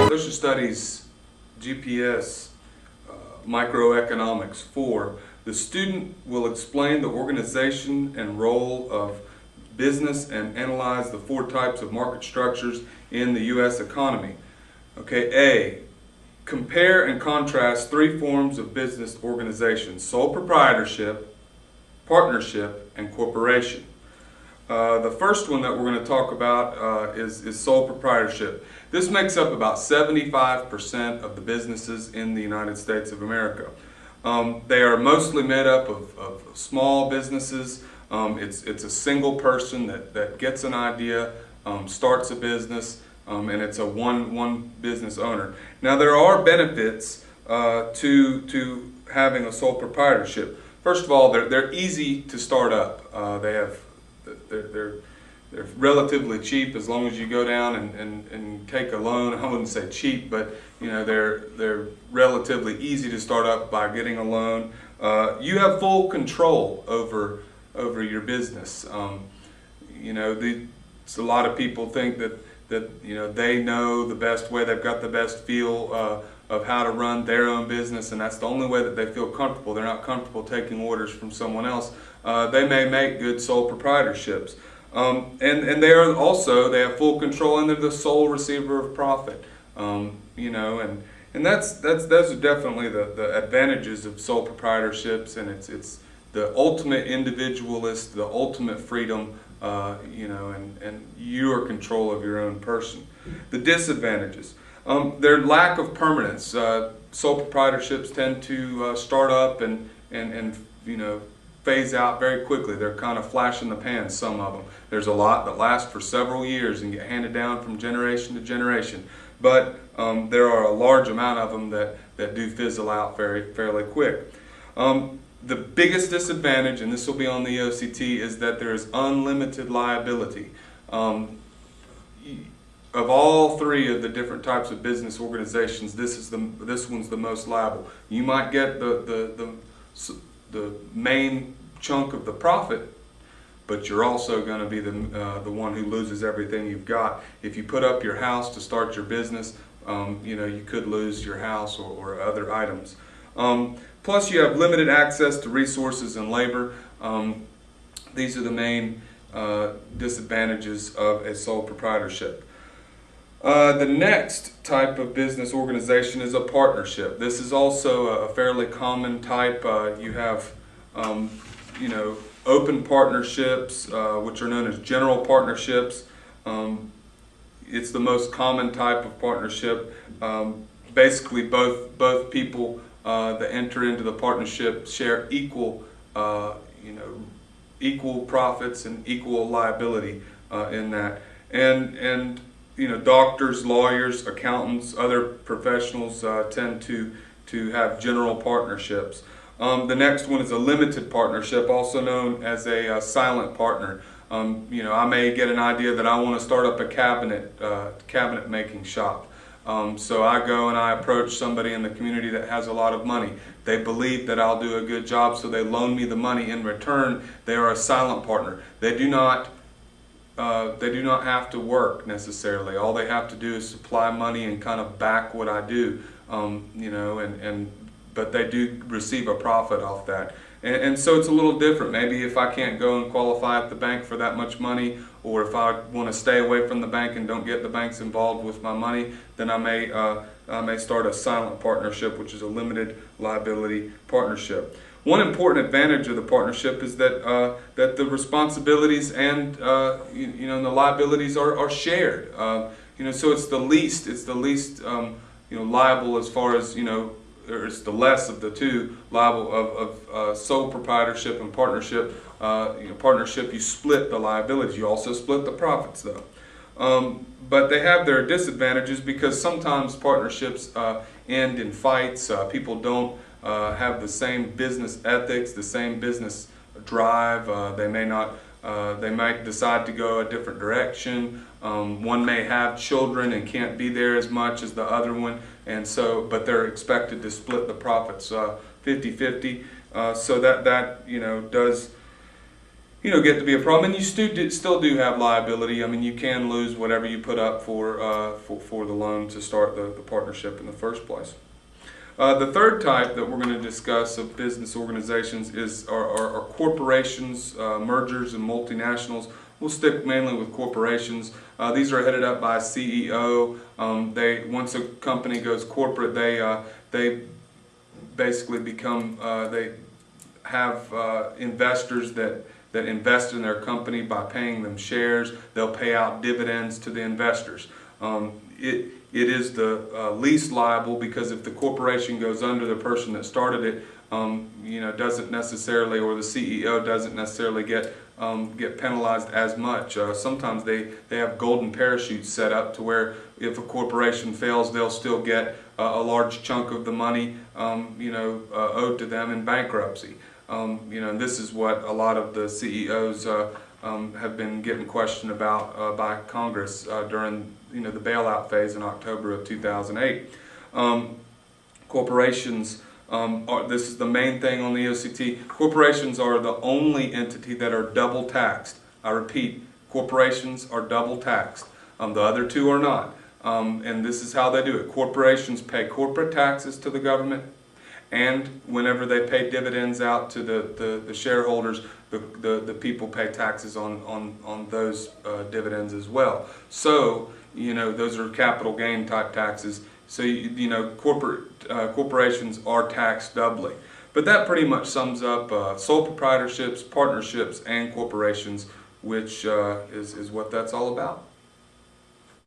Social Studies GPS Microeconomics 4, the student will explain the organization and role of business and analyze the 4 types of market structures in the U.S. economy. Okay, A, compare and contrast 3 forms of business organization: sole proprietorship, partnership, and corporation. The first one that we're going to talk about is sole proprietorship. This makes up about 75% of the businesses in the United States of America. They are mostly made up of small businesses. It's a single person that gets an idea, starts a business, and it's a one business owner. Now there are benefits to having a sole proprietorship. First of all, they're easy to start up. They're relatively cheap as long as you go down and take a loan. I wouldn't say cheap, but they're relatively easy to start up by getting a loan. You have full control over your business. A lot of people think that they know the best way, they've got the best feel of how to run their own business, and that's the only way that they feel comfortable. They're not comfortable taking orders from someone else. They may make good sole proprietorships. And they have full control, and they're the sole receiver of profit. And those are definitely the advantages of sole proprietorships, and it's the ultimate individualist, the ultimate freedom, and you are control of your own person. The disadvantages, their lack of permanence. Sole proprietorships tend to start up and phase out very quickly. They're kind of flash in the pan, some of them. There's a lot that last for several years and get handed down from generation to generation. But there are a large amount of them that do fizzle out fairly quick. The biggest disadvantage, and this will be on the OCT, is that there is unlimited liability. Of all 3 of the different types of business organizations, this one's the most liable. You might get the main chunk of the profit, but you're also going to be the one who loses everything you've got. If you put up your house to start your business, you could lose your house or other items. Plus, you have limited access to resources and labor. These are the main disadvantages of a sole proprietorship. The next type of business organization is a partnership. This is also a fairly common type. You have, open partnerships, which are known as general partnerships. It's the most common type of partnership. Basically, both people that enter into the partnership share equal profits and equal liability in that. And doctors, lawyers, accountants, other professionals tend to have general partnerships. The next one is a limited partnership, also known as a silent partner. I may get an idea that I want to start up a cabinet making shop. So I go and I approach somebody in the community that has a lot of money. They believe that I'll do a good job, so they loan me the money. In return, they are a silent partner. They do not have to work necessarily. All they have to do is supply money and kind of back what I do, but they do receive a profit off that. And so it's a little different. Maybe if I can't go and qualify at the bank for that much money, or if I want to stay away from the bank and don't get the banks involved with my money, then I may start a silent partnership, which is a limited liability partnership. One important advantage of the partnership is that the responsibilities and the liabilities are shared. So it's the least liable as far as or it's the less of the 2 liable of sole proprietorship and partnership. Partnership, you split the liabilities. You also split the profits, though. But they have their disadvantages because sometimes partnerships end in fights. People don't have the same business ethics, the same business drive. They might decide to go a different direction. One may have children and can't be there as much as the other one, but they're expected to split the profits 50-50. So that does get to be a problem, and you still do have liability. I mean, you can lose whatever you put up for the loan to start the partnership in the first place. The third type that we're going to discuss of business organizations are corporations, mergers, and multinationals. We'll stick mainly with corporations. These are headed up by a CEO. Once a company goes corporate, they basically become they have investors that invest in their company by paying them shares. They'll pay out dividends to the investors. It is the least liable, because if the corporation goes under, the person that started it doesn't necessarily, or the CEO doesn't necessarily get penalized as much. Sometimes they have golden parachutes set up to where if a corporation fails, they'll still get a large chunk of the money owed to them in bankruptcy. And this is what a lot of the CEOs have been getting questioned about by Congress during the bailout phase in October of 2008. Corporations this is the main thing on the EOCT. Corporations are the only entity that are double taxed. I repeat, corporations are double taxed. The other two are not. And this is how they do it. Corporations pay corporate taxes to the government, and whenever they pay dividends out to the shareholders, the people pay taxes on those dividends as well. So those are capital gain type taxes. So corporations are taxed doubly. But that pretty much sums up sole proprietorships, partnerships, and corporations, which is what that's all about.